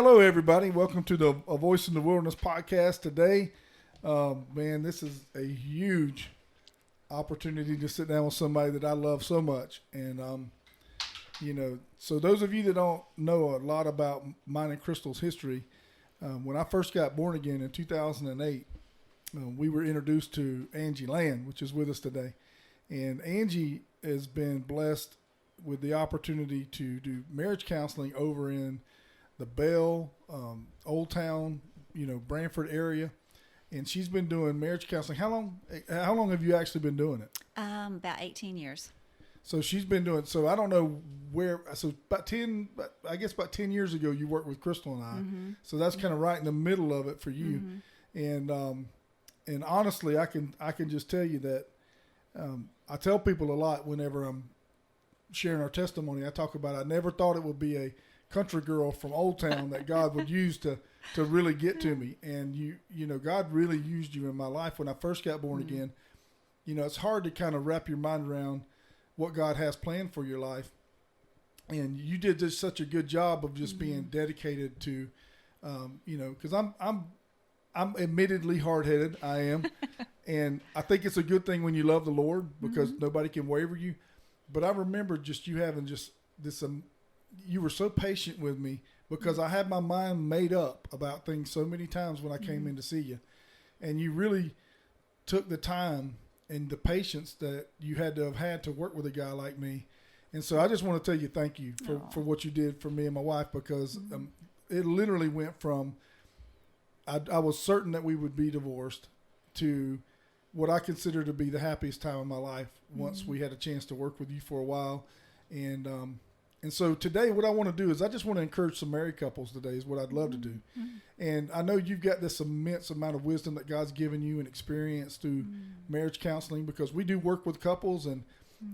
Hello, everybody. Welcome to the A Voice in the Wilderness podcast today. Man, this is a huge opportunity to sit down with somebody that I love so much. And, so those of you that don't know a lot about mine and Crystal's history, when I first got born again in 2008, we were introduced to Angie Land, which is with us today. And Angie has been blessed with the opportunity to do marriage counseling over in the Bell, Old Town, Branford area. And she's been doing marriage counseling. How long have you actually been doing it? About 18 years. So she's been doing, so I don't know where, so about 10 years ago you worked with Crystal and I. Mm-hmm. So that's kind of right in the middle of it for you. Mm-hmm. And honestly, I can just tell you that I tell people a lot whenever I'm sharing our testimony. I talk about I never thought it would be a country girl from Old Town that God would use to really get to me. And God really used you in my life when I first got born mm-hmm. again. It's hard to kind of wrap your mind around what God has planned for your life. And you did just such a good job of just mm-hmm. being dedicated to, because I'm admittedly hard-headed. I am. And I think it's a good thing when you love the Lord because mm-hmm. nobody can waver you. But I remember just you having just this, you were so patient with me because I had my mind made up about things so many times when I came in to see you. And you really took the time and the patience that you had to have had to work with a guy like me. And so I just want to tell you thank you for what you did for me and my wife because it literally went from I was certain that we would be divorced to what I consider to be the happiest time of my life once we had a chance to work with you for a while. And so today what I want to do is I just want to encourage some married couples today is what I'd love to do. Mm-hmm. And I know you've got this immense amount of wisdom that God's given you and experience through marriage counseling because we do work with couples. And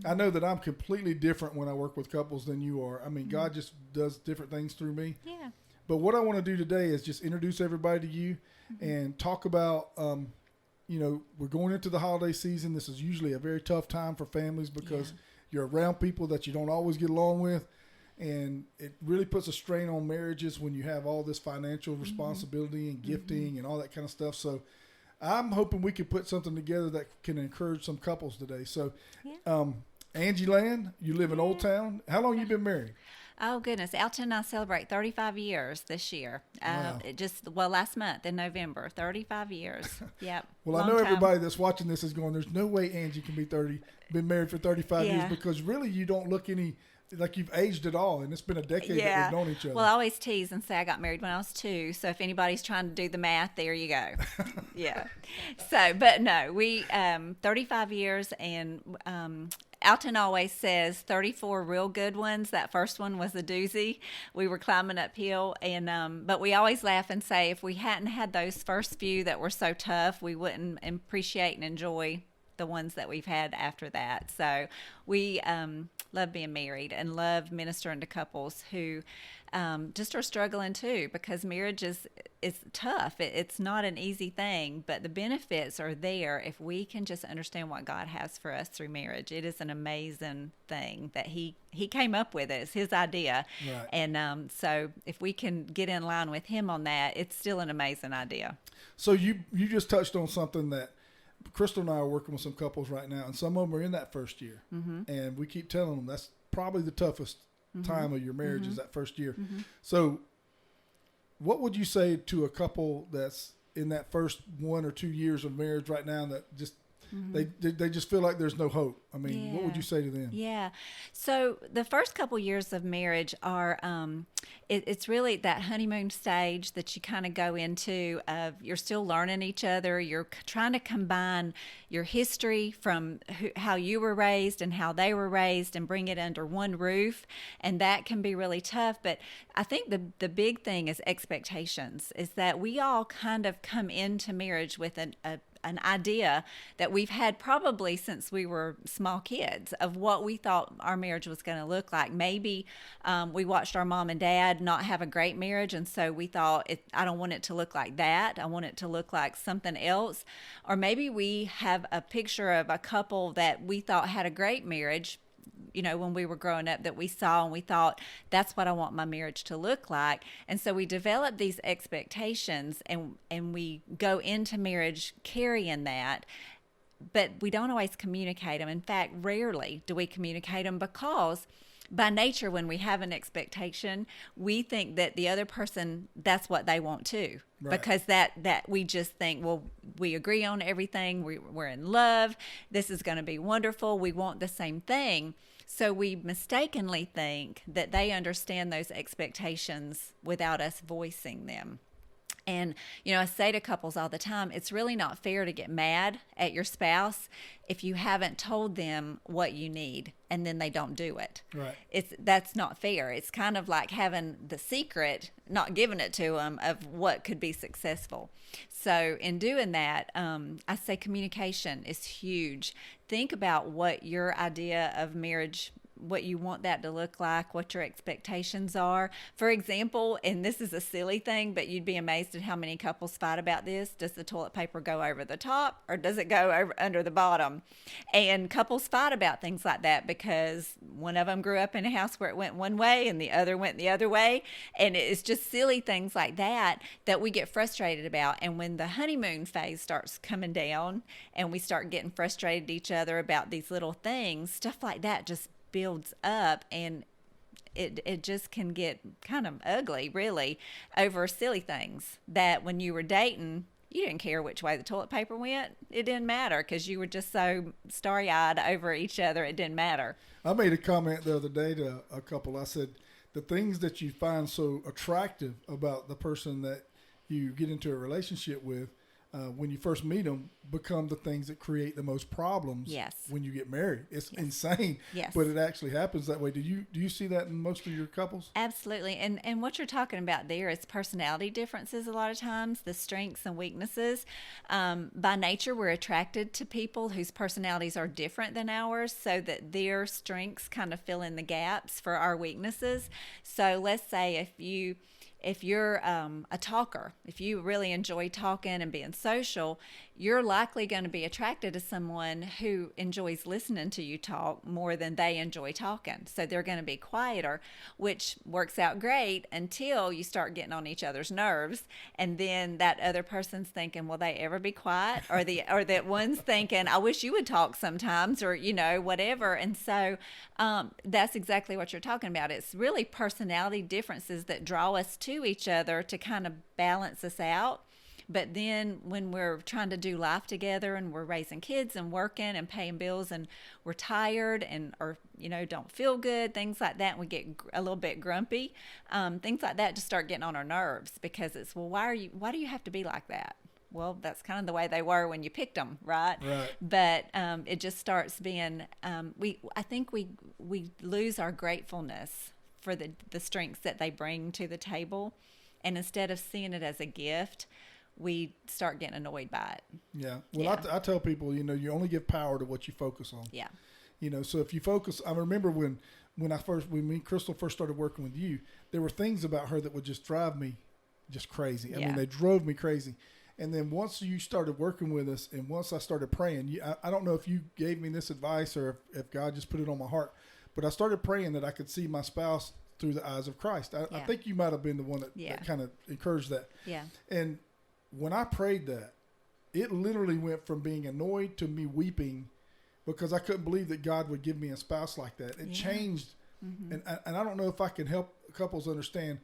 I know that I'm completely different when I work with couples than you are. I mean, God just does different things through me. Yeah. But what I want to do today is just introduce everybody to you and talk about, we're going into the holiday season. This is usually a very tough time for families because you're around people that you don't always get along with. And it really puts a strain on marriages when you have all this financial responsibility and gifting and all that kind of stuff. So I'm hoping we can put something together that can encourage some couples today. So Angie Land, you live in Old Town. How long you been married? Oh, goodness. Elton and I celebrate 35 years this year. Wow. Last month in November, 35 years. Yep. Well, I know everybody that's watching this is going, there's no way Angie can been married for 35 years because really you don't look like you've aged at all, and it's been a decade that we've known each other. Well, I always tease and say I got married when I was 2, so if anybody's trying to do the math, there you go. Yeah. So, but no, we 35 years, and Alton always says 34 real good ones. That first one was a doozy. We were climbing uphill, and but we always laugh and say if we hadn't had those first few that were so tough, we wouldn't appreciate and enjoy the ones that we've had after that. So we love being married and love ministering to couples who just are struggling too because marriage is tough. It's not an easy thing, but the benefits are there if we can just understand what God has for us through marriage. It is an amazing thing that he came up with. It's his idea. Right. And so if we can get in line with him on that, it's still an amazing idea. So you just touched on something that Crystal and I are working with some couples right now, and some of them are in that first year. Mm-hmm. And we keep telling them that's probably the toughest time of your marriage is that first year. Mm-hmm. So what would you say to a couple that's in that first 1 or 2 years of marriage right now that just they just feel like there's no hope? I mean, what would you say to them? Yeah. So the first couple years of marriage are it's really that honeymoon stage that you kind of go into of you're still learning each other. You're trying to combine your history from how you were raised and how they were raised and bring it under one roof. And that can be really tough. But I think the big thing is expectations, is that we all kind of come into marriage with an idea that we've had probably since we were small kids of what we thought our marriage was going to look like. Maybe we watched our mom and dad not have a great marriage, and so we thought, I don't want it to look like that. I want it to look like something else. Or maybe we have a picture of a couple that we thought had a great marriage when we were growing up that we saw and we thought, that's what I want my marriage to look like. And so we develop these expectations and we go into marriage carrying that, but we don't always communicate them. In fact, rarely do we communicate them, because by nature, when we have an expectation, we think that the other person, that's what they want too. Right. Because that we just think, well, we agree on everything. We're in love. This is going to be wonderful. We want the same thing. So we mistakenly think that they understand those expectations without us voicing them. And, I say to couples all the time, it's really not fair to get mad at your spouse if you haven't told them what you need and then they don't do it. Right. That's not fair. It's kind of like having the secret, not giving it to them, of what could be successful. So in doing that, I say communication is huge. Think about what your idea of marriage, what you want that to look like, what your expectations are. For example, and this is a silly thing, but you'd be amazed at how many couples fight about this. Does the toilet paper go over the top or does it go over under the bottom? And couples fight about things like that because one of them grew up in a house where it went one way and the other went the other way. And it's just silly things like that we get frustrated about. And when the honeymoon phase starts coming down and we start getting frustrated at each other about these little things, stuff like that just builds up, and it just can get kind of ugly, really, over silly things that when you were dating, you didn't care which way the toilet paper went. It didn't matter because you were just so starry-eyed over each other. It didn't matter. I made a comment the other day to a couple. I said, the things that you find so attractive about the person that you get into a relationship with, when you first meet them, become the things that create the most problems. Yes. When you get married. It's insane. Yes. But it actually happens that way. Do you see that in most of your couples? Absolutely. And what you're talking about there is personality differences a lot of times, the strengths and weaknesses. By nature, we're attracted to people whose personalities are different than ours, so that their strengths kind of fill in the gaps for our weaknesses. So let's say if you're a talker, if you really enjoy talking and being social, you're likely going to be attracted to someone who enjoys listening to you talk more than they enjoy talking. So they're going to be quieter, which works out great until you start getting on each other's nerves. And then that other person's thinking, will they ever be quiet? Or that one's thinking, I wish you would talk sometimes, or, whatever. And so that's exactly what you're talking about. It's really personality differences that draw us to each other to kind of balance us out. But then when we're trying to do life together and we're raising kids and working and paying bills and we're tired or don't feel good, things like that, and we get a little bit grumpy, things like that just start getting on our nerves, because it's, well, why do you have to be like that? Well, that's kind of the way they were when you picked them, right? Right. But it just starts being, I think we lose our gratefulness for the strengths that they bring to the table. And instead of seeing it as a gift, we start getting annoyed by it. Yeah. Well, I tell people, you only give power to what you focus on. Yeah. So if you focus, I remember when me and Crystal first started working with you, there were things about her that would just drive me just crazy. I mean, they drove me crazy. And then once you started working with us, and once I started praying, I don't know if you gave me this advice or if God just put it on my heart, but I started praying that I could see my spouse through the eyes of Christ. I think you might have been the one that kind of encouraged that. Yeah. And when I prayed that, it literally went from being annoyed to me weeping, because I couldn't believe that God would give me a spouse like that. It changed. Mm-hmm. And I don't know if I can help couples understand,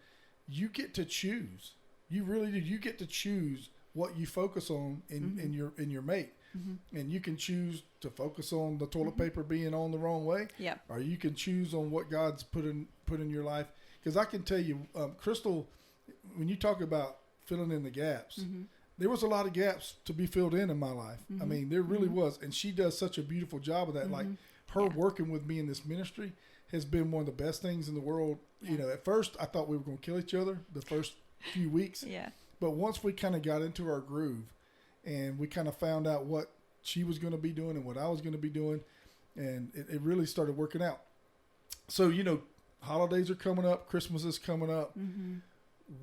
you get to choose. You really do. You get to choose what you focus on in your mate. Mm-hmm. And you can choose to focus on the toilet paper being on the wrong way. Yep. Or you can choose on what God's put in your life. Because I can tell you, Crystal, when you talk about filling in the gaps, there was a lot of gaps to be filled in my life. I mean, there really was. And she does such a beautiful job of that. Like her working with me in this ministry has been one of the best things in the world. Yeah. At first I thought we were going to kill each other the first few weeks. Yeah. But once we kind of got into our groove and we kind of found out what she was going to be doing and what I was going to be doing, and it really started working out. So, holidays are coming up, Christmas is coming up. Mm-hmm.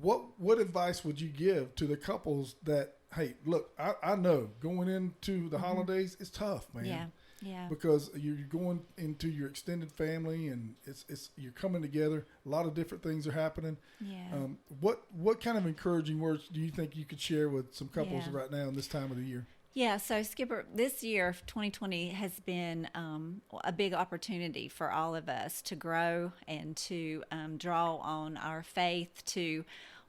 What advice would you give to the couples that, hey, look, I know going into the holidays, it's tough, man. Yeah. Yeah. Because you're going into your extended family, and it's you're coming together. A lot of different things are happening. Yeah. What kind of encouraging words do you think you could share with some couples Yeah. right now in this time of the year? Yeah, so Skipper, this year, 2020, has been a big opportunity for all of us to grow and to draw on our faith to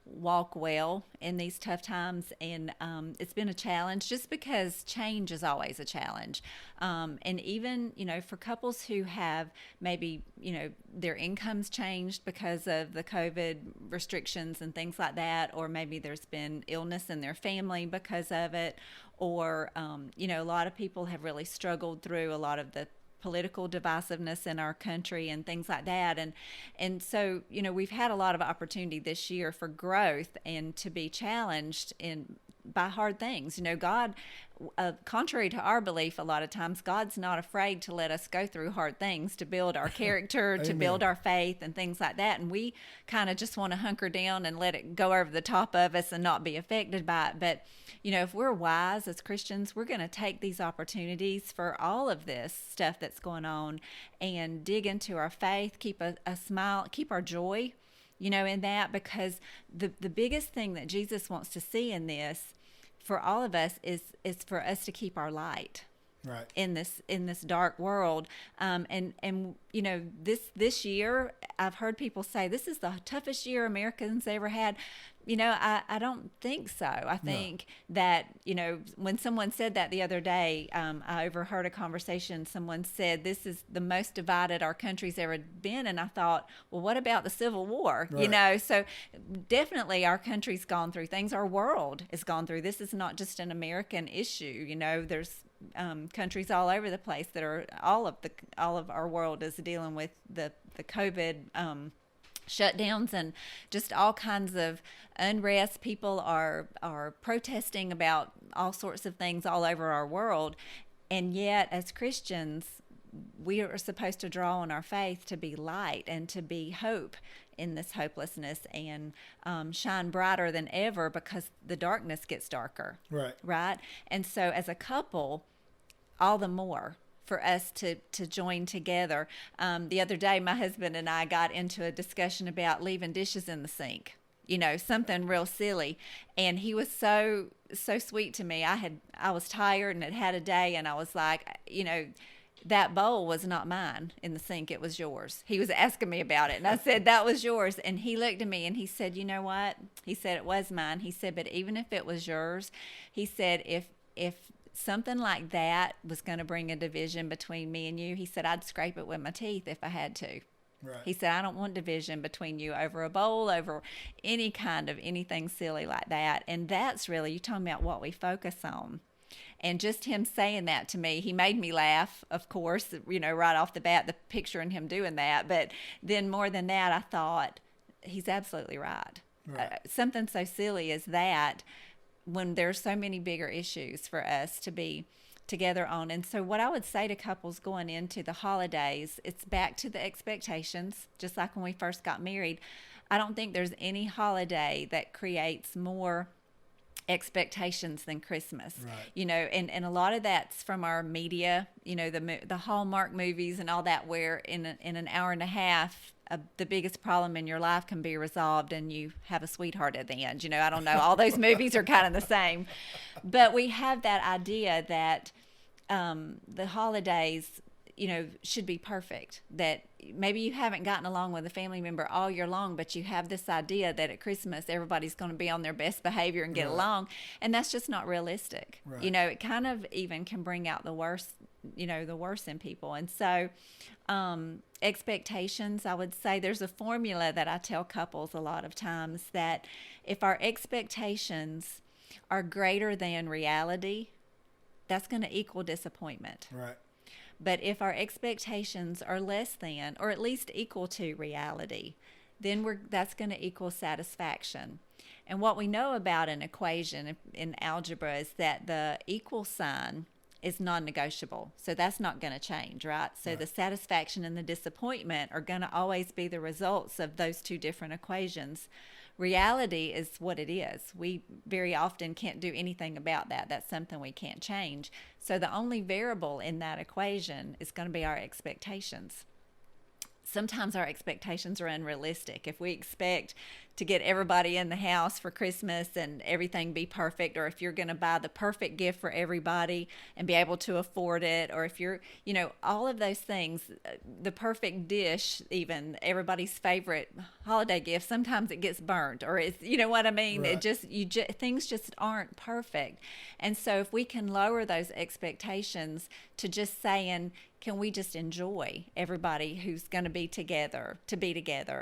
walk well in these tough times. And it's been a challenge just because change is always a challenge. And even, for couples who have maybe, their incomes changed because of the COVID restrictions and things like that, or maybe there's been illness in their family because of it, or, a lot of people have really struggled through a lot of the political divisiveness in our country and things like that. And so, we've had a lot of opportunity this year for growth and to be challenged by hard things. God, contrary to our belief, a lot of times, God's not afraid to let us go through hard things to build our character, to build our faith and things like that. And we kind of just want to hunker down and let it go over the top of us and not be affected by it. But, if we're wise as Christians, we're going to take these opportunities for all of this stuff that's going on and dig into our faith, keep a smile, keep our joy, in that, because the biggest thing that Jesus wants to see in this for all of us is for us to keep our light right in this dark world. And this year, I've heard people say this is the toughest year Americans ever had. I don't think so. I think that, when someone said that the other day, I overheard a conversation. Someone said, this is the most divided our country's ever been. And I thought, well, what about the Civil War? Right. So definitely our country's gone through things. Our world has gone through. This is not just an American issue. There's countries all over the place that are all of our world is dealing with the COVID shutdowns and just all kinds of unrest. People are protesting about all sorts of things all over our world, and yet as Christians we are supposed to draw on our faith to be light and to be hope in this hopelessness and shine brighter than ever, because the darkness gets darker. Right. And so as a couple, all the more for us to join together. The other day, my husband and I got into a discussion about leaving dishes in the sink, something real silly. And he was so sweet to me. I was tired and had had a day, and I was like, that bowl was not mine in the sink. It was yours. He was asking me about it. And I said, that was yours. And he looked at me and he said, you know what? He said, it was mine. He said, but even if it was yours, he said, if something like that was going to bring a division between me and you, he said, I'd scrape it with my teeth if I had to. Right. He said, I don't want division between you over a bowl, over any kind of anything silly like that. And that's really, you're talking about what we focus on. And just him saying that to me, he made me laugh, of course, right off the bat, the picturing him doing that. But then more than that, I thought, he's absolutely right. Something so silly as that, when there's so many bigger issues for us to be together on. And so what I would say to couples going into the holidays, it's back to the expectations, just like when we first got married. I don't think there's any holiday that creates more expectations than Christmas. And a lot of that's from our media, the Hallmark movies and all that, where in an hour and a half, the biggest problem in your life can be resolved and you have a sweetheart at the end. I don't know, all those movies are kind of the same, but we have that idea that the holidays should be perfect, that maybe you haven't gotten along with a family member all year long, but you have this idea that at Christmas everybody's going to be on their best behavior and get along, and that's just not realistic. It kind of even can bring out the worst in people. And so expectations, I would say there's a formula that I tell couples a lot of times, that if our expectations are greater than reality, that's going to equal disappointment. But if our expectations are less than, or at least equal to reality, then that's going to equal satisfaction. And what we know about an equation in algebra is that the equal sign is non-negotiable. So that's not going to change, right? So the satisfaction and the disappointment are going to always be the results of those two different equations, reality is what it is. We very often can't do anything about that. That's something we can't change. So the only variable in that equation is going to be our expectations. Sometimes our expectations are unrealistic. If we expect to get everybody in the house for Christmas and everything be perfect, or if you're going to buy the perfect gift for everybody and be able to afford it, or if you're, all of those things, the perfect dish, even everybody's favorite holiday gift, sometimes it gets burnt, or it's, you know what I mean? Right. Things just aren't perfect. And so if we can lower those expectations to just saying, can we just enjoy everybody who's going to be together,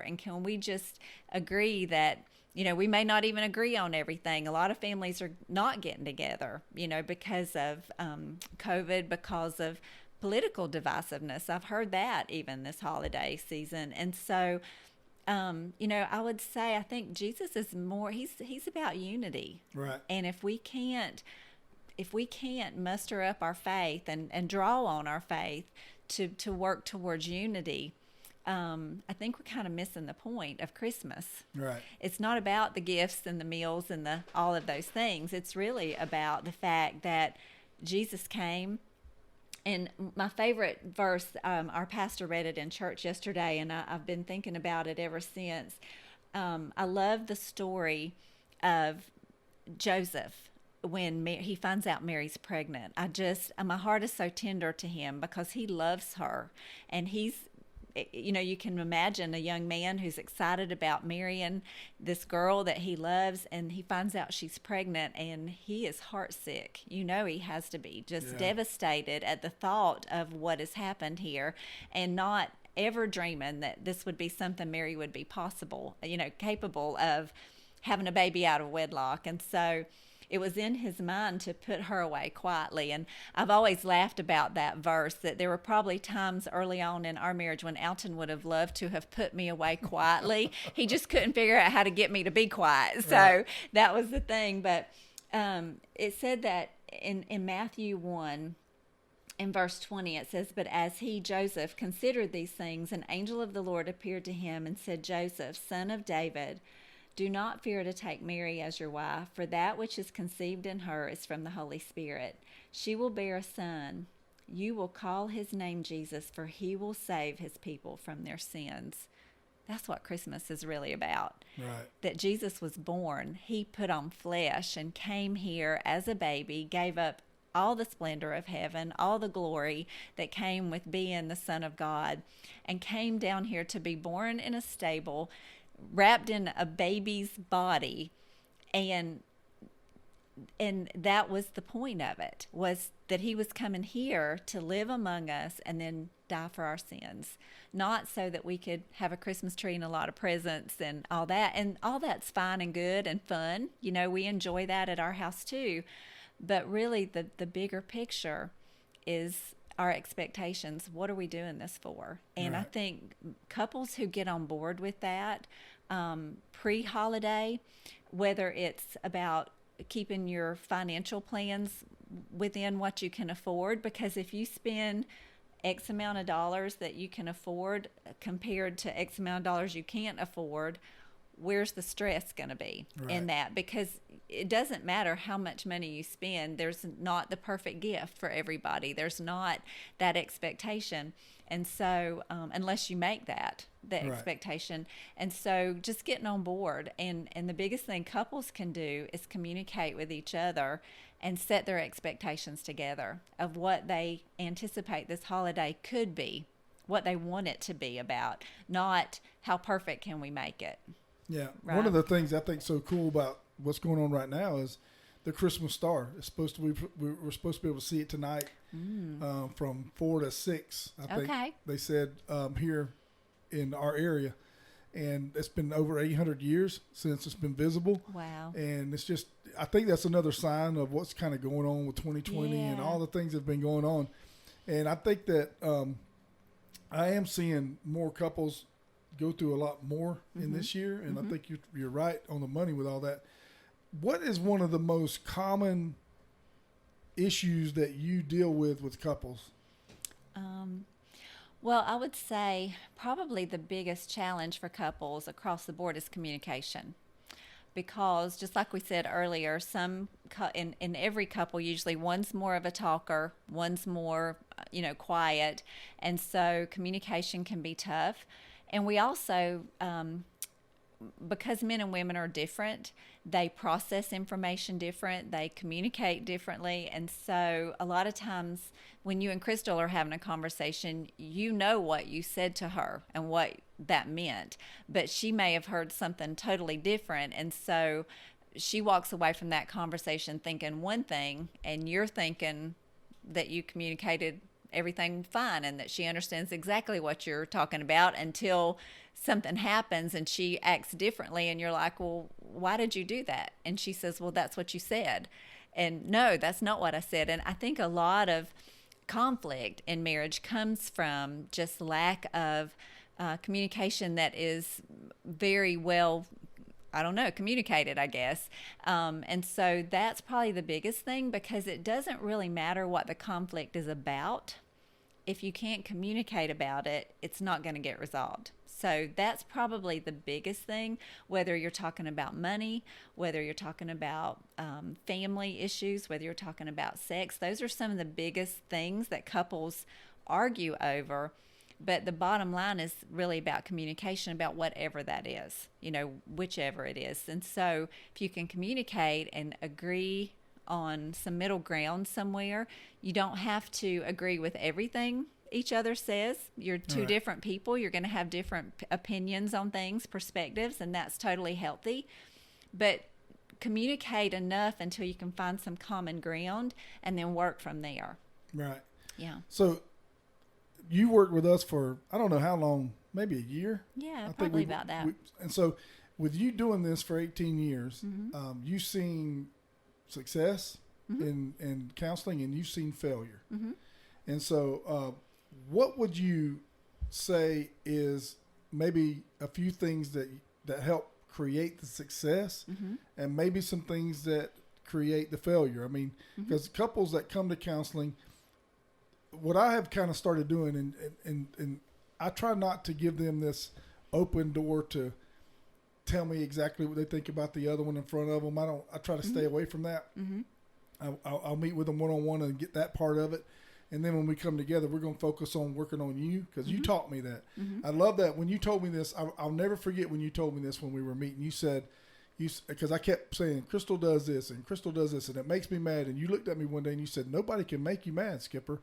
and can we just agree that, we may not even agree on everything. A lot of families are not getting together, because of COVID, because of political divisiveness. I've heard that even this holiday season. And so, I would say, I think Jesus is more, he's about unity. Right. And if we can't muster up our faith and draw on our faith to work towards unity, I think we're kind of missing the point of Christmas. Right. It's not about the gifts and the meals and all of those things. It's really about the fact that Jesus came. And my favorite verse, our pastor read it in church yesterday, and I've been thinking about it ever since. I love the story of Joseph when he finds out Mary's pregnant. My heart is so tender to him because he loves her, and you can imagine a young man who's excited about marrying this girl that he loves, and he finds out she's pregnant, and he is heartsick. He has to be just devastated at the thought of what has happened here, and not ever dreaming that this would be something Mary would be capable of having a baby out of wedlock. And so it was in his mind to put her away quietly. And I've always laughed about that verse, that there were probably times early on in our marriage when Alton would have loved to have put me away quietly. He just couldn't figure out how to get me to be quiet. So right. That was the thing. But it said that in Matthew 1, in verse 20, it says, "But as he, Joseph, considered these things, an angel of the Lord appeared to him and said, 'Joseph, son of David, do not fear to take Mary as your wife, for that which is conceived in her is from the Holy Spirit. She will bear a son. You will call his name Jesus, for he will save his people from their sins.'" That's what Christmas is really about. Right. That Jesus was born. He put on flesh and came here as a baby, gave up all the splendor of heaven, all the glory that came with being the Son of God, and came down here to be born in a stable, wrapped in a baby's body, and that was the point of it, was that he was coming here to live among us and then die for our sins, not so that we could have a Christmas tree and a lot of presents and all that. And all that's fine and good and fun. We enjoy that at our house too. But really the bigger picture is our expectations. What are we doing this for? And right. I think couples who get on board with that pre-holiday, whether it's about keeping your financial plans within what you can afford, because if you spend X amount of dollars that you can afford compared to X amount of dollars you can't afford, where's the stress going to be in that? Because it doesn't matter how much money you spend. There's not the perfect gift for everybody. There's not that expectation. And so, unless you make that expectation. And so just getting on board. And the biggest thing couples can do is communicate with each other and set their expectations together of what they anticipate this holiday could be, what they want it to be about, not how perfect can we make it. Yeah. Right. One of the things I think so cool about what's going on right now is the Christmas star. It's supposed to be, we're supposed to be able to see it tonight from 4 to 6. I think they said here in our area. And it's been over 800 years since it's been visible. Wow. And it's just, I think that's another sign of what's kind of going on with 2020 and all the things that have been going on. And I think that I am seeing more couples go through a lot more in this year. And I think you're right on the money with all that. What is one of the most common issues that you deal with couples? Well, I would say probably the biggest challenge for couples across the board is communication. because just like we said earlier, in every couple, usually one's more of a talker, one's more, quiet. And so communication can be tough. And we also, because men and women are different, they process information different, they communicate differently. And so a lot of times when you and Crystal are having a conversation, you know what you said to her and what that meant, but she may have heard something totally different. And so she walks away from that conversation thinking one thing, and you're thinking that you communicated everything fine and that she understands exactly what you're talking about, until something happens and she acts differently, and you're like, well, why did you do that? And she says, well, that's what you said. And no, that's not what I said. And I think a lot of conflict in marriage comes from just lack of communication that is very well, communicated, I guess. And so that's probably the biggest thing, because it doesn't really matter what the conflict is about. If you can't communicate about it, it's not going to get resolved. So that's probably the biggest thing, whether you're talking about money, whether you're talking about family issues, whether you're talking about sex. Those are some of the biggest things that couples argue over. But the bottom line is really about communication, about whatever that is, whichever it is. And so if you can communicate and agree on some middle ground somewhere, you don't have to agree with everything each other says. You're two different people. You're going to have different opinions on things, perspectives, and that's totally healthy. But communicate enough until you can find some common ground and then work from there. Right. Yeah. So you worked with us for, I don't know how long, maybe a year? Yeah, probably about that. And so with you doing this for 18 years, you've seen success in counseling, and you've seen failure. And so what would you say is maybe a few things that help create the success, and maybe some things that create the failure? I mean, because couples that come to counseling, what I have kind of started doing, and I try not to give them this open door to tell me exactly what they think about the other one in front of them. I try to stay away from that. I'll meet with them one-on-one and get that part of it. And then when we come together, we're going to focus on working on you, because you taught me that. I love that. When you told me this, I'll never forget when you told me this when we were meeting. You said, because I kept saying, Crystal does this and Crystal does this, and it makes me mad. And you looked at me one day and you said, nobody can make you mad, Skipper.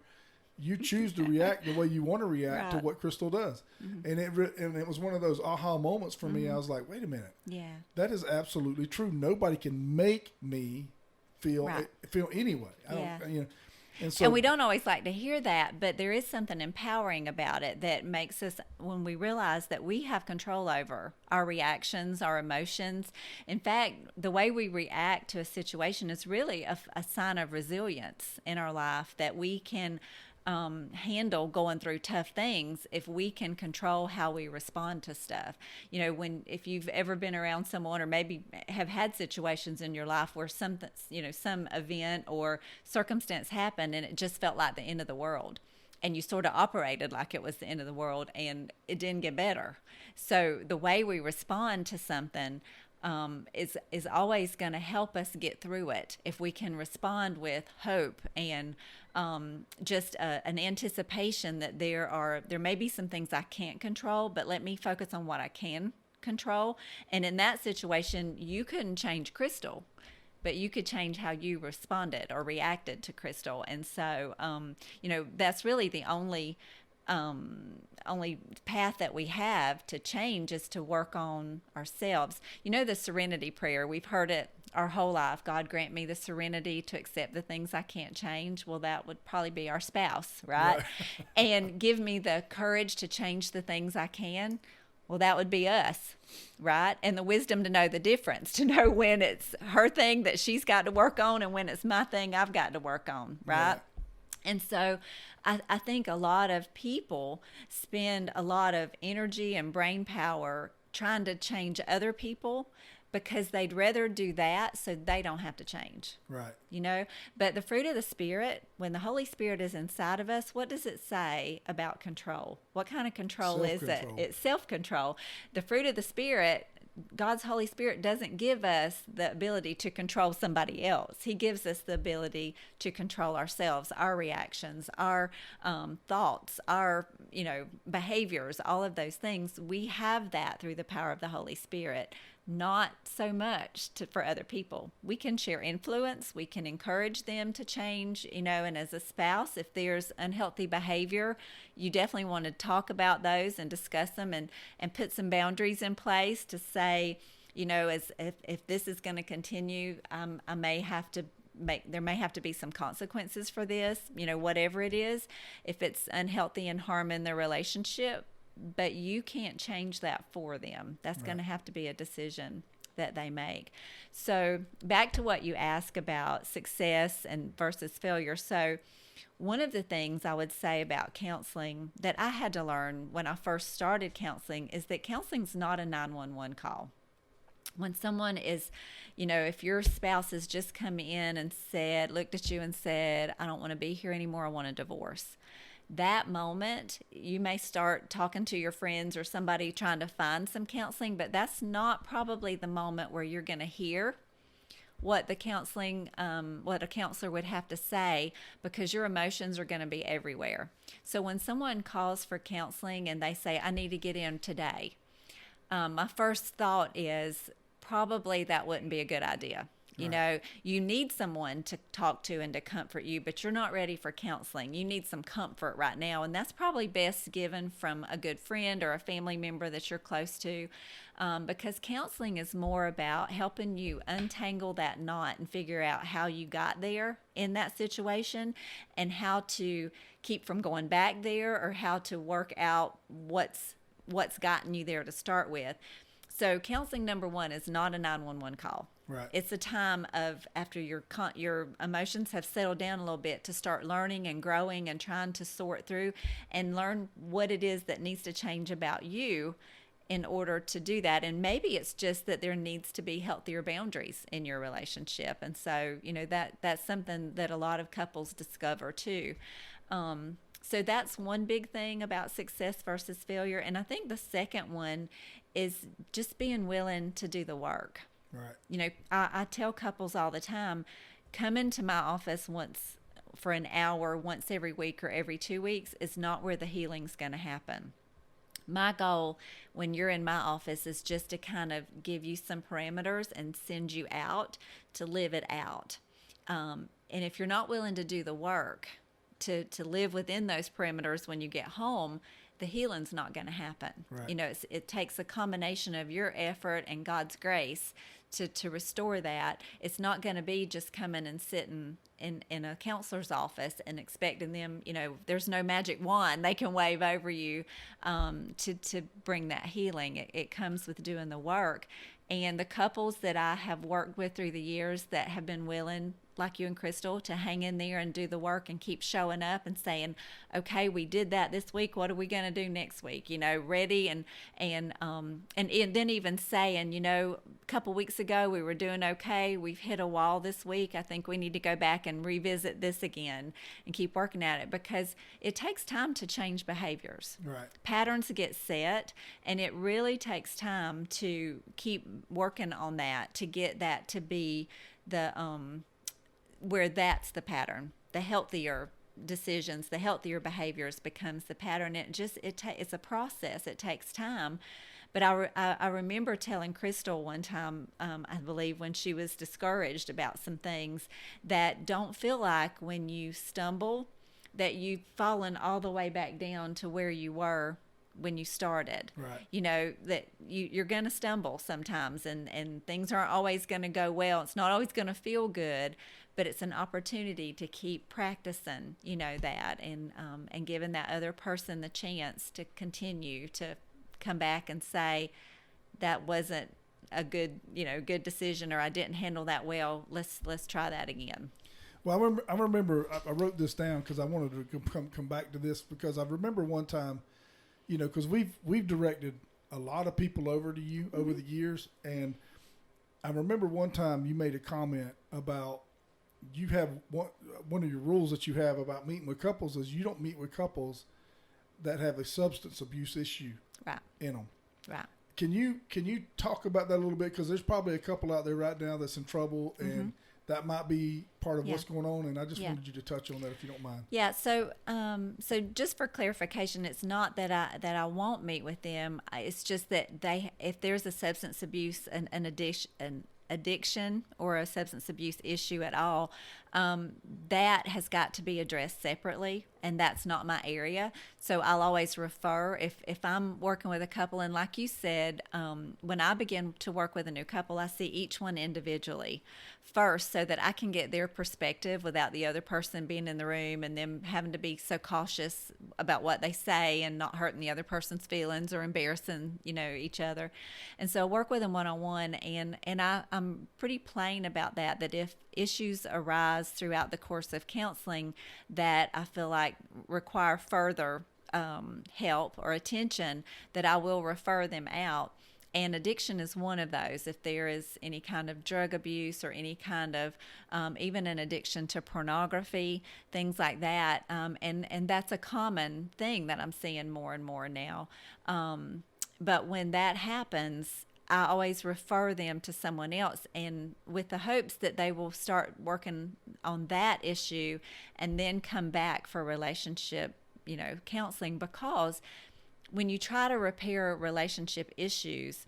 You choose to react the way you want to react to what Crystal does. And it was one of those aha moments for me. I was like, wait a minute. Yeah. That is absolutely true. Nobody can make me feel anyway. And we don't always like to hear that, but there is something empowering about it that makes us, when we realize that we have control over our reactions, our emotions. In fact, the way we react to a situation is really a sign of resilience in our life, that we can handle going through tough things if we can control how we respond to stuff. If you've ever been around someone, or maybe have had situations in your life where some event or circumstance happened and it just felt like the end of the world, and you sort of operated like it was the end of the world, and it didn't get better. So the way we respond to something is always going to help us get through it if we can respond with hope and just an anticipation that there may be some things I can't control, but let me focus on what I can control. And in that situation, you couldn't change Crystal, but you could change how you responded or reacted to Crystal. And so, that's really the only path that we have to change, is to work on ourselves. The serenity prayer, we've heard it our whole life. God grant me the serenity to accept the things I can't change. Well, that would probably be our spouse, right? And give me the courage to change the things I can. Well, that would be us, right? And the wisdom to know the difference, to know when it's her thing that she's got to work on and when it's my thing I've got to work on, right? And so I think a lot of people spend a lot of energy and brain power trying to change other people, because they'd rather do that so they don't have to change. Right. But the fruit of the Spirit, when the Holy Spirit is inside of us, what does it say about control? What kind of control is it? It's self-control. The fruit of the Spirit God's Holy Spirit doesn't give us the ability to control somebody else. He gives us the ability to control ourselves, our reactions, our thoughts, our behaviors, all of those things. We have that through the power of the Holy Spirit. Not so much for other people. We can share influence. We can encourage them to change, and as a spouse, if there's unhealthy behavior, you definitely want to talk about those and discuss them and put some boundaries in place to say, as if this is going to continue, I may have to there may have to be some consequences for this, whatever it is, if it's unhealthy and harming their relationship. But you can't change that for them. That's going to have to be a decision that they make. So back to what you asked about success and versus failure. So one of the things I would say about counseling that I had to learn when I first started counseling is that counseling's not a 911 call. When someone is, if your spouse has just come in and looked at you and said, I don't want to be here anymore, I want a divorce. That moment, you may start talking to your friends or somebody trying to find some counseling, but that's not probably the moment where you're going to hear what a counselor would have to say, because your emotions are going to be everywhere. So when someone calls for counseling and they say, I need to get in today, my first thought is probably that wouldn't be a good idea. You need someone to talk to and to comfort you, but you're not ready for counseling. You need some comfort right now, and that's probably best given from a good friend or a family member that you're close to, because counseling is more about helping you untangle that knot and figure out how you got there in that situation and how to keep from going back there, or how to work out what's gotten you there to start with. So counseling, number one, is not a 911 call. Right. It's a time of, after your emotions have settled down a little bit, to start learning and growing and trying to sort through and learn what it is that needs to change about you in order to do that. And maybe it's just that there needs to be healthier boundaries in your relationship. And so, that's something that a lot of couples discover too. So that's one big thing about success versus failure. And I think the second one is just being willing to do the work. Right. I tell couples all the time, come into my office for an hour once every week or every 2 weeks is not where the healing's going to happen. My goal when you're in my office is just to kind of give you some parameters and send you out to live it out. And if you're not willing to do the work, to live within those parameters when you get home, the healing's not going to happen. Right. It takes a combination of your effort and God's grace to restore that. It's not going to be just coming and sitting in a counselor's office and expecting them, there's no magic wand they can wave over you to bring that healing. It comes with doing the work. And the couples that I have worked with through the years that have been willing, like you and Crystal, to hang in there and do the work and keep showing up and saying, okay, we did that this week, what are we going to do next week? Ready and then even saying, a couple weeks ago we were doing okay, we've hit a wall this week, I think we need to go back and revisit this again and keep working at it, because it takes time to change behaviors. Right. Patterns get set, and it really takes time to keep working on that, to get that to be the where that's the pattern. The healthier decisions, the healthier behaviors becomes the pattern. It's a process. It takes time. But I remember telling Crystal one time, I believe when she was discouraged about some things, that don't feel like when you stumble that you've fallen all the way back down to where you were when you started. Right. That you're going to stumble sometimes, and things aren't always going to go well. It's not always going to feel good, but it's an opportunity to keep practicing, that, and giving that other person the chance to continue to come back and say, that wasn't a good decision, or I didn't handle that well. Let's try that again. Well, I remember I wrote this down because I wanted to come back to this, because I remember one time, because we've directed a lot of people over to you over the years, and I remember one time you made a comment about you have one of your rules that you have about meeting with couples is you don't meet with couples that have a substance abuse issue right. in them. Right. can you talk about that a little bit? Because there's probably a couple out there right now that's in trouble, and that might be part of what's going on. And I just wanted you to touch on that, if you don't mind. Yeah. So, so just for clarification, it's not that I won't meet with them. It's just that if there's a substance abuse, an addiction or a substance abuse issue at all, that has got to be addressed separately, and that's not my area. So I'll always refer if I'm working with a couple, and like you said, when I begin to work with a new couple, I see each one individually first so that I can get their perspective without the other person being in the room and them having to be so cautious about what they say and not hurting the other person's feelings or embarrassing, each other. And so I work with them one-on-one, and I'm pretty plain about that if issues arise throughout the course of counseling that I feel like require further help or attention, that I will refer them out. And addiction is one of those. If there is any kind of drug abuse or any kind of even an addiction to pornography, things like that, and that's a common thing that I'm seeing more and more now. But when that happens, I always refer them to someone else, and with the hopes that they will start working on that issue and then come back for relationship, counseling. Because when you try to repair relationship issues,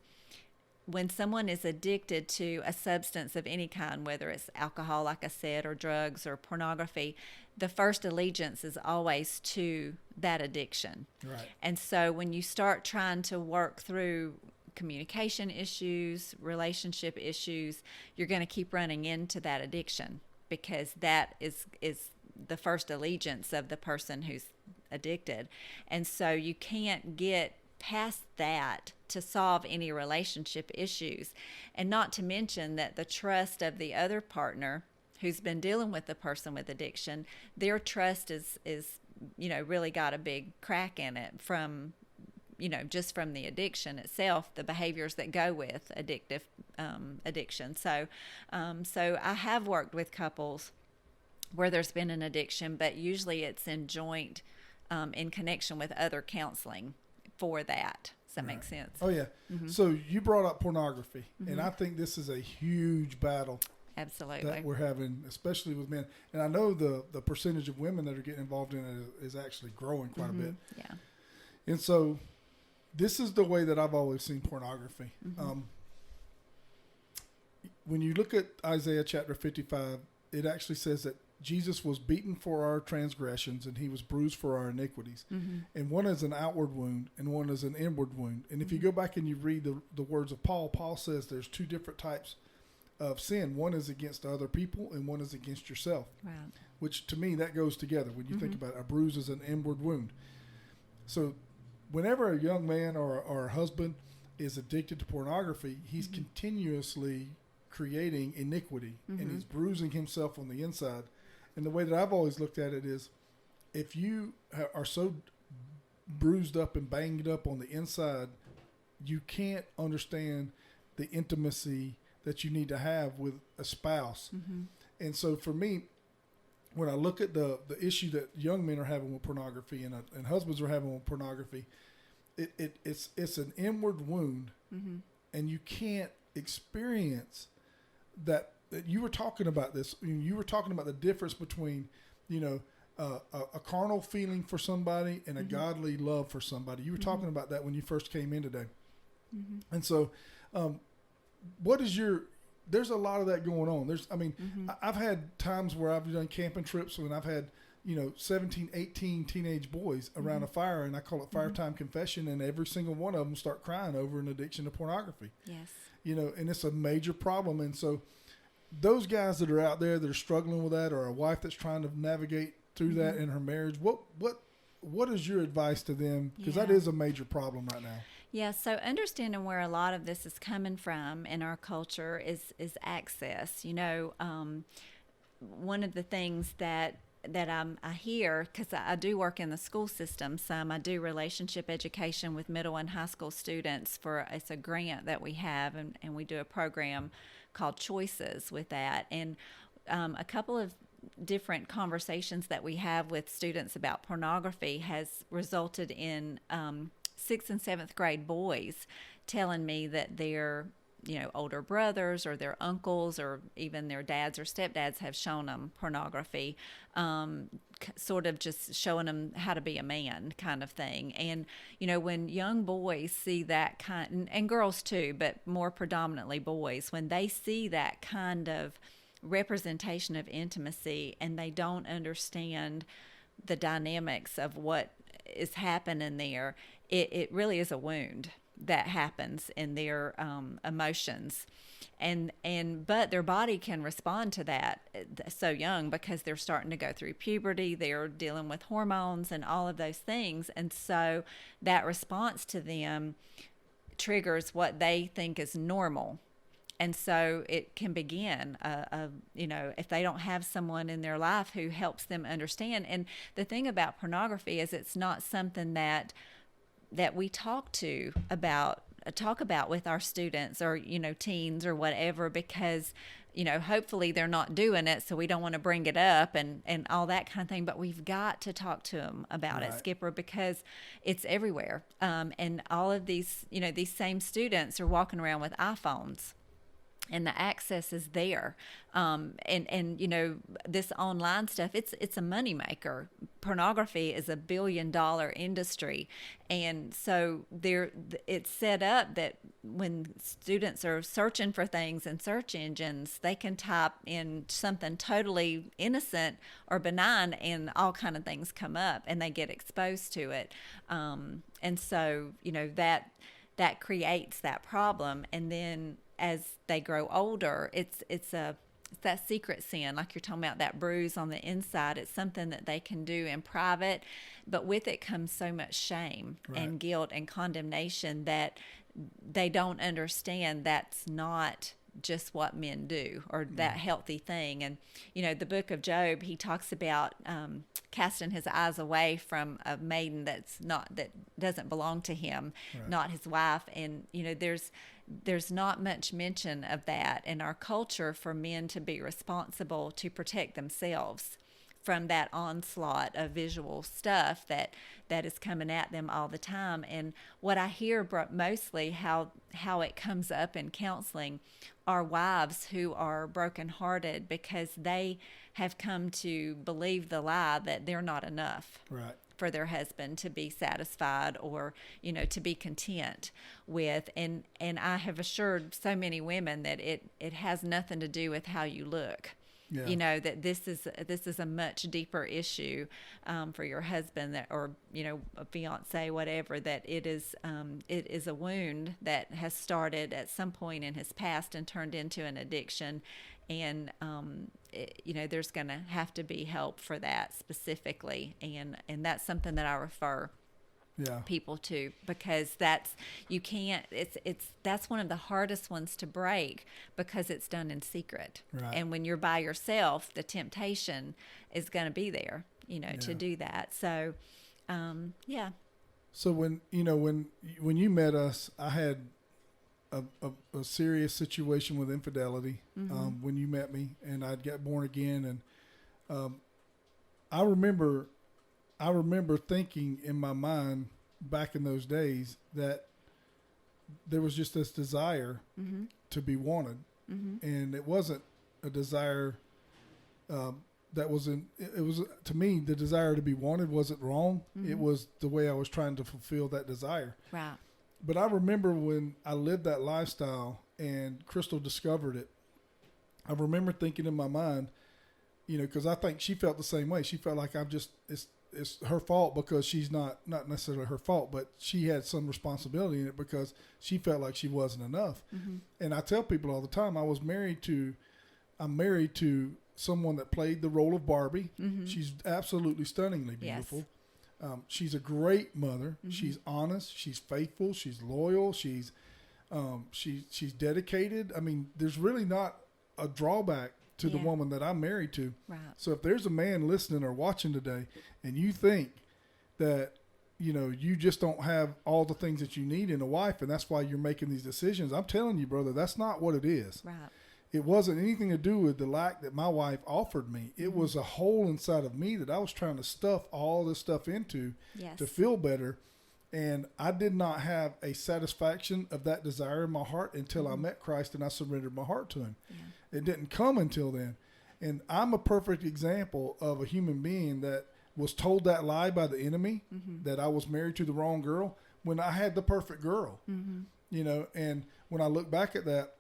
when someone is addicted to a substance of any kind, whether it's alcohol, like I said, or drugs or pornography, the first allegiance is always to that addiction. Right. And so when you start trying to work through communication issues, relationship issues, you're going to keep running into that addiction, because that is the first allegiance of the person who's addicted. And so you can't get past that to solve any relationship issues. And not to mention that the trust of the other partner who's been dealing with the person with addiction, their trust is really got a big crack in it from just from the addiction itself, the behaviors that go with addiction. So I have worked with couples where there's been an addiction, but usually it's in joint, in connection with other counseling for that. Does that make sense? Oh, yeah. So you brought up pornography, and I think this is a huge battle. Absolutely. That we're having, especially with men. And I know the percentage of women that are getting involved in it is actually growing quite a bit. Yeah. And so this is the way that I've always seen pornography. When you look at Isaiah chapter 55, it actually says that Jesus was beaten for our transgressions and he was bruised for our iniquities. And one is an outward wound and one is an inward wound. And if you go back and you read the words of Paul says there's two different types of sin. One is against other people and one is against yourself. Right. Which to me, that goes together. When you think about it, a bruise is an inward wound. So whenever a young man or a husband is addicted to pornography, he's continuously creating iniquity and he's bruising himself on the inside. And the way that I've always looked at it is, if you are so bruised up and banged up on the inside, you can't understand the intimacy that you need to have with a spouse. And so for me, when I look at the issue that young men are having with pornography and husbands are having with pornography, it's an inward wound, and you can't experience that. You were talking about this. You were talking about the difference between, a carnal feeling for somebody and a godly love for somebody. You were talking about that when you first came in today. And so, what is there's a lot of that going on. I've had times where I've done camping trips when I've had, 17, 18 teenage boys around a fire, and I call it fire time confession, and every single one of them start crying over an addiction to pornography. Yes. And it's a major problem. And so those guys that are out there that are struggling with that, or a wife that's trying to navigate through that in her marriage, what is your advice to them? Because that is a major problem right now. Yeah, so understanding where a lot of this is coming from in our culture is access. One of the things that I hear, because I do work in the school system some, I do relationship education with middle and high school students. It's a grant that we have, and we do a program called Choices with that. And a couple of different conversations that we have with students about pornography has resulted in 6th and 7th grade boys telling me that their older brothers or their uncles or even their dads or stepdads have shown them pornography, sort of just showing them how to be a man kind of thing. And, when young boys see that kind, and girls too, but more predominantly boys, when they see that kind of representation of intimacy and they don't understand the dynamics of what is happening there, it really is a wound that happens in their emotions, but their body can respond to that so young because they're starting to go through puberty, they're dealing with hormones and all of those things, and so that response to them triggers what they think is normal. And so it can begin, if they don't have someone in their life who helps them understand. And the thing about pornography is it's not something that we talk about with our students or, teens or whatever, because, hopefully they're not doing it. So we don't want to bring it up and all that kind of thing. But we've got to talk to them about it, Skipper, because it's everywhere. And all of these, these same students are walking around with iPhones. And the access is there, and this online stuff. It's a moneymaker. Pornography is $1 billion industry, and so it's set up that when students are searching for things in search engines, they can type in something totally innocent or benign, and all kind of things come up, and they get exposed to it. And so that creates that problem, and then as they grow older, it's that secret sin, like you're talking about, that bruise on the inside. It's something that they can do in private, but with it comes so much shame and guilt and condemnation that they don't understand that's not just what men do or that healthy thing. And the book of Job, he talks about casting his eyes away from a maiden that doesn't belong to him, not his wife. And there's not much mention of that in our culture for men to be responsible to protect themselves from that onslaught of visual stuff that is coming at them all the time. And what I hear mostly how it comes up in counseling are wives who are brokenhearted because they have come to believe the lie that they're not enough for their husband to be satisfied or to be content with. And I have assured so many women that it has nothing to do with how you look. That this is a much deeper issue for your husband or a fiance, whatever, that it is a wound that has started at some point in his past and turned into an addiction. And there's going to have to be help for that specifically, and that's something that I refer people to, because that's one of the hardest ones to break because it's done in secret. And when you're by yourself, the temptation is going to be there, to do that. So, So when you met us, I had a serious situation with infidelity when you met me, and I'd got born again, and I remember thinking in my mind back in those days that there was just this desire to be wanted, and it wasn't a desire that wasn't. It was, to me, the desire to be wanted wasn't wrong. It was the way I was trying to fulfill that desire. Right. But I remember when I lived that lifestyle and Crystal discovered it, I remember thinking in my mind, because I think she felt the same way. She felt like it's her fault because she's not necessarily her fault, but she had some responsibility in it because she felt like she wasn't enough. And I tell people all the time, I'm married to someone that played the role of Barbie. She's absolutely stunningly beautiful. Yes. She's a great mother. She's honest. She's faithful. She's loyal. She's dedicated. I mean, there's really not a drawback to the woman that I'm married to. Right. So if there's a man listening or watching today and you think that, you just don't have all the things that you need in a wife and that's why you're making these decisions, I'm telling you, brother, that's not what it is. Right. It wasn't anything to do with the lack that my wife offered me. It was a hole inside of me that I was trying to stuff all this stuff into to feel better. And I did not have a satisfaction of that desire in my heart until I met Christ and I surrendered my heart to him. Yeah. It didn't come until then. And I'm a perfect example of a human being that was told that lie by the enemy, that I was married to the wrong girl, when I had the perfect girl. You know, and when I look back at that,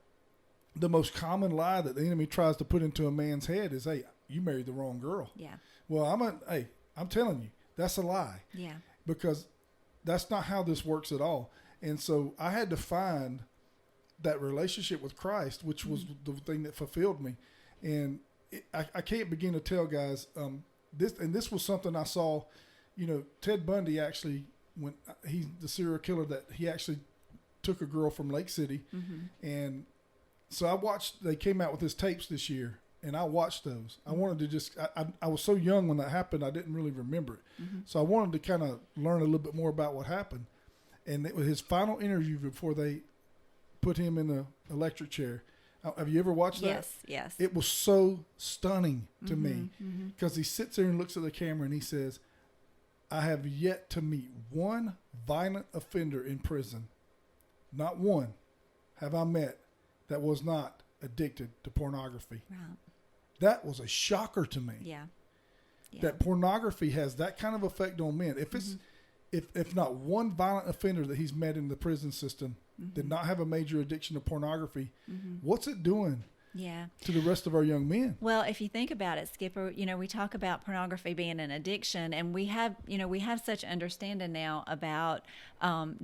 the most common lie that the enemy tries to put into a man's head is, hey, you married the wrong girl. Yeah. Well, I'm telling you, that's a lie. Yeah. Because that's not how this works at all. And so I had to find that relationship with Christ, which was the thing that fulfilled me. And I can't begin to tell guys, this was something I saw, you know, Ted Bundy actually, when he's the serial killer, that he actually took a girl from Lake City. And so they came out with his tapes this year, and I watched those. I wanted to I was so young when that happened, I didn't really remember it. So I wanted to kind of learn a little bit more about what happened. And it was his final interview before they put him in the electric chair. Have you ever watched that? Yes. It was so stunning to me, because he sits there and looks at the camera and he says, I have yet to meet one violent offender in prison. Not one have I met that was not addicted to pornography. Right. That was a shocker to me. Yeah. That pornography has that kind of effect on men. If it's if not one violent offender that he's met in the prison system did not have a major addiction to pornography, what's it doing to the rest of our young men? Well, if you think about it, Skipper, you know, we talk about pornography being an addiction, and we have such understanding now about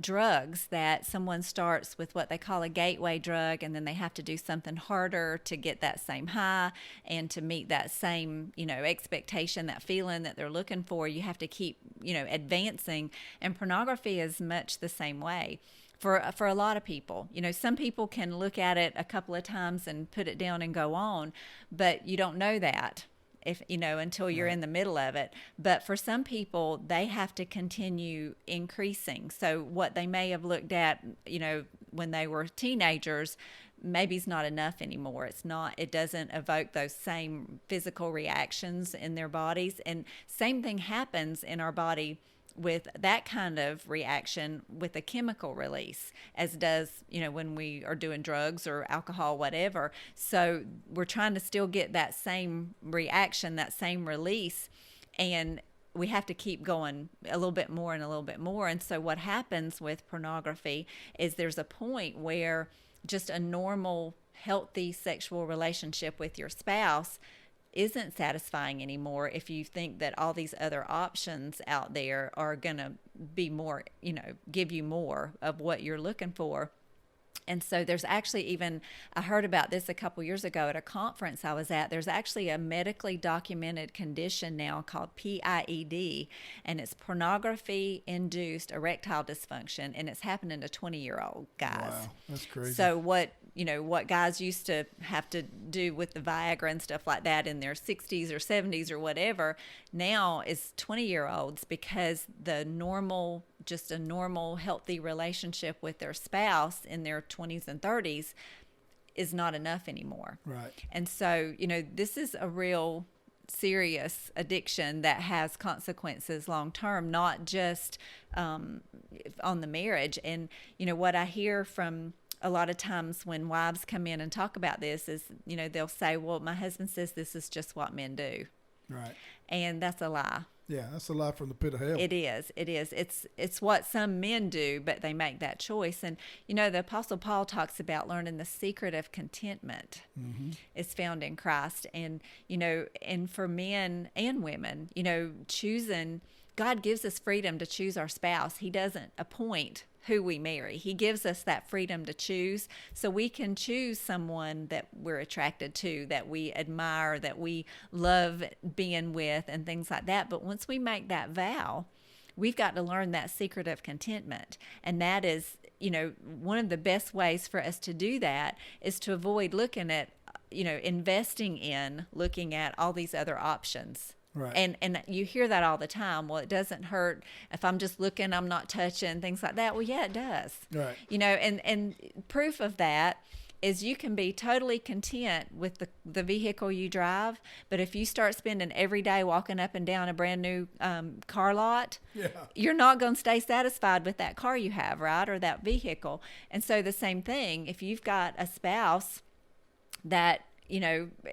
drugs, that someone starts with what they call a gateway drug, and then they have to do something harder to get that same high and to meet that same, you know, expectation, that feeling that they're looking for. You have to keep, you know, advancing, and pornography is much the same way. For a lot of people, you know, some people can look at it a couple of times and put it down and go on, but you don't know that until you're in the middle of it. But for some people, they have to continue increasing. So what they may have looked at, you know, when they were teenagers, maybe it's not enough anymore. It doesn't evoke those same physical reactions in their bodies. And same thing happens in our body with that kind of reaction with a chemical release, as does, you know, when we are doing drugs or alcohol, whatever. So we're trying to still get that same reaction, that same release, and we have to keep going a little bit more and a little bit more. And so what happens with pornography is there's a point where just a normal, healthy sexual relationship with your spouse isn't satisfying anymore if you think that all these other options out there are going to be more, you know, give you more of what you're looking for. And so there's actually even, I heard about this a couple years ago at a conference I was at, there's actually a medically documented condition now called PIED, and it's pornography-induced erectile dysfunction, and it's happening to 20-year-old guys. Wow, that's crazy. So what guys used to have to do with the Viagra and stuff like that in their 60s or 70s or whatever, now is 20-year-olds, because just a normal, healthy relationship with their spouse in their 20s and 30s is not enough anymore. Right. And so, you know, this is a real serious addiction that has consequences long term, not just on the marriage. And, you know, what I hear from a lot of times when wives come in and talk about this is, you know, they'll say, well, my husband says this is just what men do. Right. And that's a lie. Yeah, that's a lie from the pit of hell. It is. It's what some men do, but they make that choice. And, you know, the Apostle Paul talks about learning the secret of contentment is found in Christ. And, you know, and for men and women, you know, God gives us freedom to choose our spouse. He doesn't appoint who we marry. He gives us that freedom to choose, so we can choose someone that we're attracted to, that we admire, that we love being with, and things like that. But once we make that vow, we've got to learn that secret of contentment. And that is, you know, one of the best ways for us to do that is to avoid looking at, you know, investing in looking at all these other options. Right. And you hear that all the time. Well, it doesn't hurt if I'm just looking, I'm not touching, things like that. Well, yeah, it does. Right. You know, and proof of that is you can be totally content with the vehicle you drive, but if you start spending every day walking up and down a brand new car lot, you're not going to stay satisfied with that car you have, right, or that vehicle. And so the same thing, if you've got a spouse that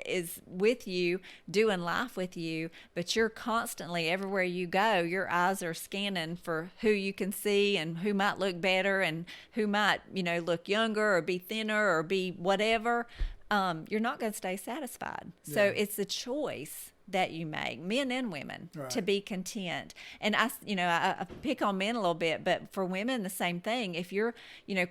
is with you, doing life with you, but you're constantly, everywhere you go, your eyes are scanning for who you can see and who might look better and who might, look younger or be thinner or be whatever, you're not going to stay satisfied. So it's a choice that you make, men and women, to be content. And I pick on men a little bit, but for women, the same thing. If you're,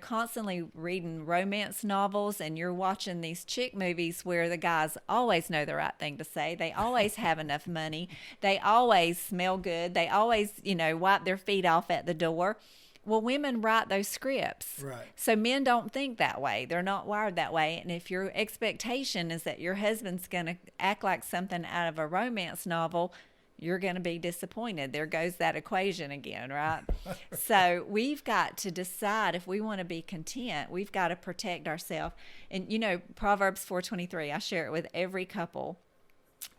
constantly reading romance novels and you're watching these chick movies where the guys always know the right thing to say, they always have enough money, they always smell good, they always, wipe their feet off at the door. Well, women write those scripts. Right. So men don't think that way. They're not wired that way. And if your expectation is that your husband's going to act like something out of a romance novel, you're going to be disappointed. There goes that equation again, right? So we've got to decide if we want to be content. We've got to protect ourselves. And, Proverbs 4:23, I share it with every couple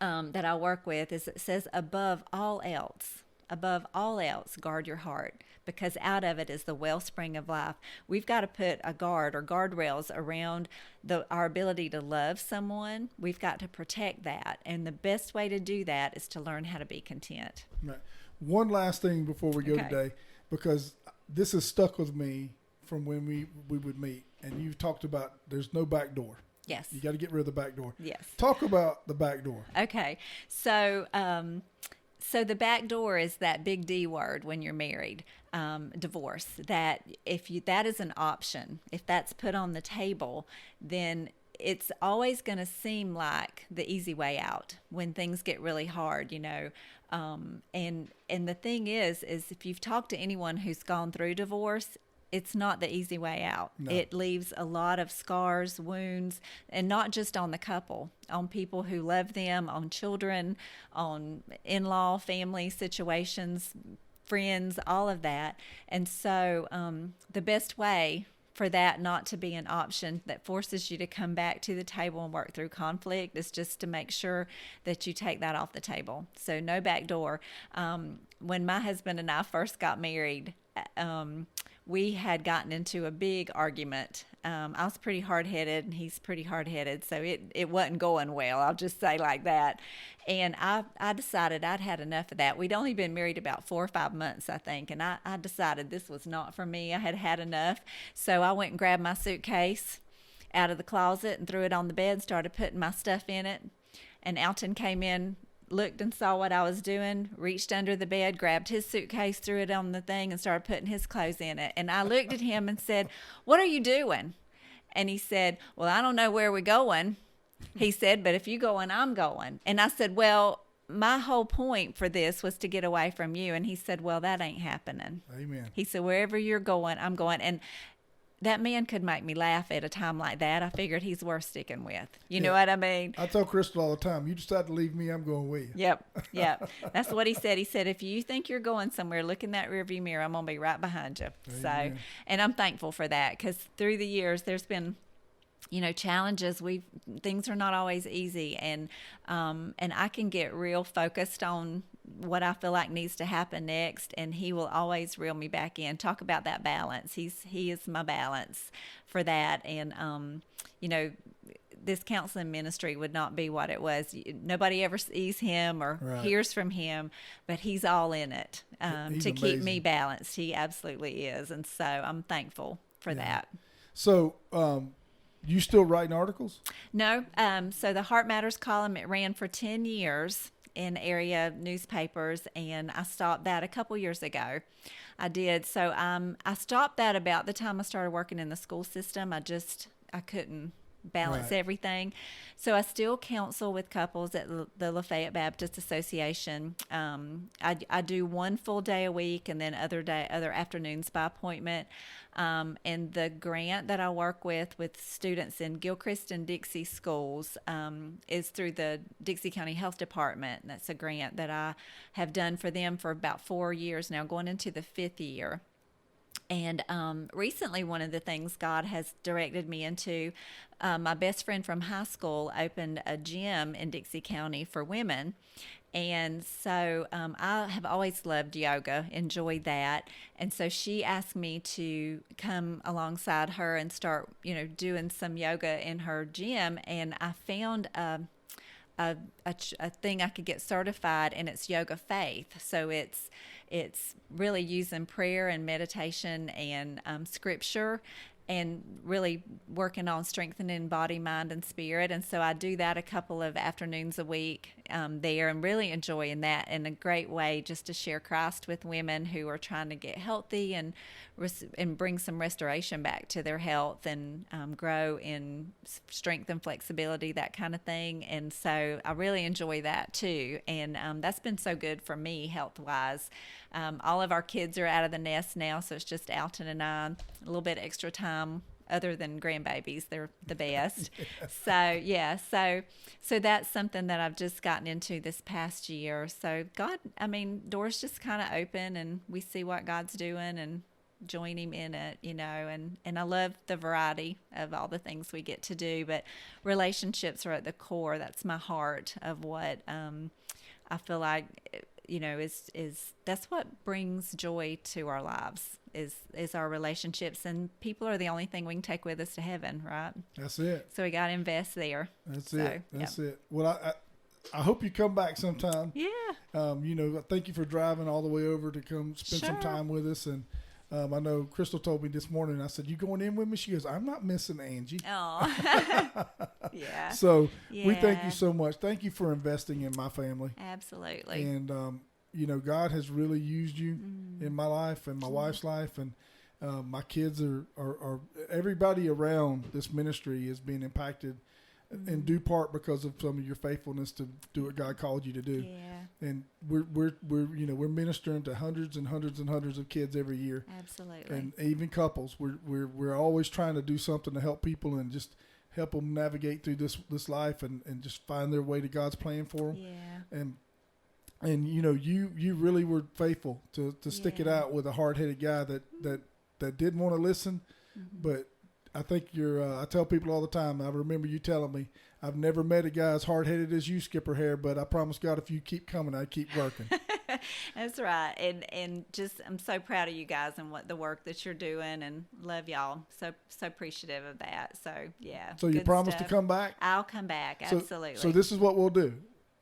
that I work with, is it says, above all else, guard your heart, because out of it is the wellspring of life. We've got to put a guard or guardrails around our ability to love someone. We've got to protect that. And the best way to do that is to learn how to be content. Right. One last thing before we go today, because this has stuck with me from when we would meet. And you've talked about there's no back door. Yes. You got to get rid of the back door. Yes. Talk about the back door. Okay. So the back door is that big D word when you're married, divorce. That that is an option, if that's put on the table, then it's always going to seem like the easy way out when things get really hard, And the thing is if you've talked to anyone who's gone through divorce, it's not the easy way out. No. It leaves a lot of scars, wounds, and not just on the couple, on people who love them, on children, on in-law, family situations, friends, all of that. And so the best way for that not to be an option that forces you to come back to the table and work through conflict is just to make sure that you take that off the table. So no back door. When my husband and I first got married, we had gotten into a big argument. I was pretty hard-headed, and he's pretty hard-headed, so it wasn't going well, I'll just say like that. And I decided I'd had enough of that. We'd only been married about 4 or 5 months, I think, and I decided this was not for me. I had had enough. So I went and grabbed my suitcase out of the closet and threw it on the bed and started putting my stuff in it. And Alton came in, looked and saw what I was doing, reached under the bed, grabbed his suitcase, threw it on the thing, and started putting his clothes in it. And I looked at him and said, "What are you doing?" And he said, "Well, I don't know where we're going." He said, "But if you're going, I'm going." And I said, "Well, my whole point for this was to get away from you." And he said, "Well, that ain't happening." Amen. He said, "Wherever you're going, I'm going." And that man could make me laugh at a time like that. I figured he's worth sticking with. You know what I mean? I tell Crystal all the time, you decide to leave me, I'm going with you. Yep. That's what he said. He said, if you think you're going somewhere, look in that rearview mirror. I'm going to be right behind you. Amen. So, and I'm thankful for that, because through the years, there's been, challenges. Things are not always easy. And I can get real focused on what I feel like needs to happen next, and he will always reel me back in. Talk about that balance. He is my balance for that. And this counseling ministry would not be what it was. Nobody ever sees him or hears from him, but he's all in it to amazing. Keep me balanced. He absolutely is. And so I'm thankful for that. So you still writing articles? No. So the Heart Matters column, it ran for 10 years in area newspapers, and I stopped that a couple years ago. I did. So I stopped that about the time I started working in the school system. I couldn't balance everything. So I still counsel with couples at the Lafayette Baptist Association. I do one full day a week, and then other afternoons by appointment. And the grant that I work with students in Gilchrist and Dixie schools is through the Dixie County Health Department. That's a grant that I have done for them for about 4 years now, going into the 5th year. And recently, one of the things God has directed me into, my best friend from high school opened a gym in Dixie County for women. And so I have always loved yoga, enjoyed that. And so she asked me to come alongside her and start, doing some yoga in her gym. And I found a thing I could get certified, and it's yoga faith. So it's really using prayer and meditation and scripture, and really working on strengthening body, mind, and spirit. And so I do that a couple of afternoons a week there, and really enjoying that in a great way, just to share Christ with women who are trying to get healthy and bring some restoration back to their health, and grow in strength and flexibility, that kind of thing. And so I really enjoy that too. And that's been so good for me health-wise. All of our kids are out of the nest now, so it's just Alton and I, a little bit extra time other than grandbabies. They're the best. So yeah, so that's something that I've just gotten into this past year. So God, doors just kind of open, and we see what God's doing and join him in it, and I love the variety of all the things we get to do, but relationships are at the core. That's my heart of what I feel like is that's what brings joy to our lives, is our relationships, and people are the only thing we can take with us to heaven, right? That's it. So we got to invest there. That's it. Well, I hope you come back sometime. Yeah. Thank you for driving all the way over to come spend some time with us. And I know Crystal told me this morning, I said, "You going in with me?" She goes, "I'm not missing Angie." Oh, yeah. So we thank you so much. Thank you for investing in my family. Absolutely. And, God has really used you in my life and my wife's life. And my kids are everybody around this ministry is being impacted in due part because of some of your faithfulness to do what God called you to do. Yeah. And we're ministering to hundreds and hundreds and hundreds of kids every year. Absolutely. And even couples. We're always trying to do something to help people and just help them navigate through this life and just find their way to God's plan for them. Yeah. And you really were faithful to stick it out with a hard-headed guy that didn't want to listen, but I think I tell people all the time, I remember you telling me, I've never met a guy as hard-headed as you, Skipper Hare, but I promise God, if you keep coming, I keep working. That's right. And just, I'm so proud of you guys and the work that you're doing, and love y'all. So appreciative of that. So yeah. So you promise to come back? I'll come back. Absolutely. So this is what we'll do.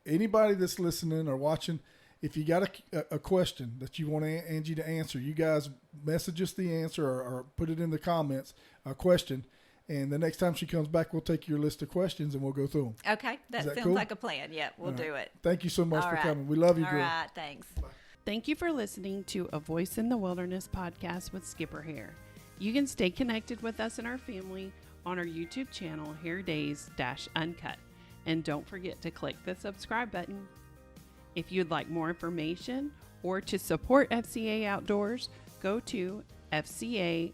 Anybody that's listening or watching, if you got a question that you want Angie to answer, you guys message us the answer or put it in the comments, a question. And the next time she comes back, we'll take your list of questions and we'll go through them. Okay. That sounds cool? Like a plan. Yeah, we'll do it. Thank you so much for coming. We love you, girl. All right. Thanks. Bye. Thank you for listening to A Voice in the Wilderness podcast with Skipper Hare. You can stay connected with us and our family on our YouTube channel, Hare Days-Uncut. And don't forget to click the subscribe button. If you'd like more information or to support FCA Outdoors, go to fcaod.org.